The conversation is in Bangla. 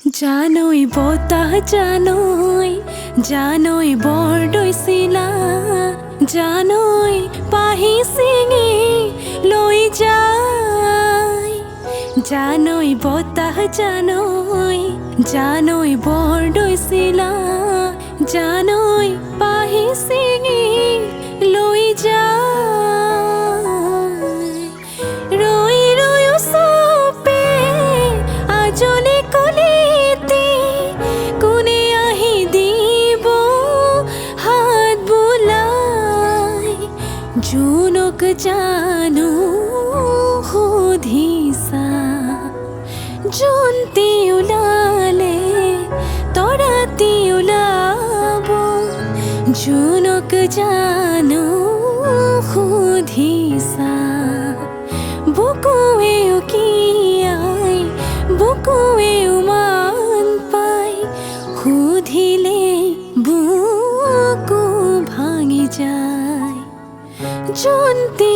জানই বতাহ জানই বৰদৈ চিলা জানই পাহি ছিঙি লৈ যায় জানই বতাহ জানই বৰদৈ চিলা জানই পাহি ছিঙি লৈ যায় ৰৈ ৰৈ চপে আজলি কলিতে কোনে আহি দিব হাত বুলাই জোনক জানো সুধিছা জোনটি ওলালে তৰাতি ওলাব জোনক জানো সুধিছা বুকুৱে উকিয়াই বুকুৱে উমান পাই সুধিলে বুকু ভাঙি যায় জোনটি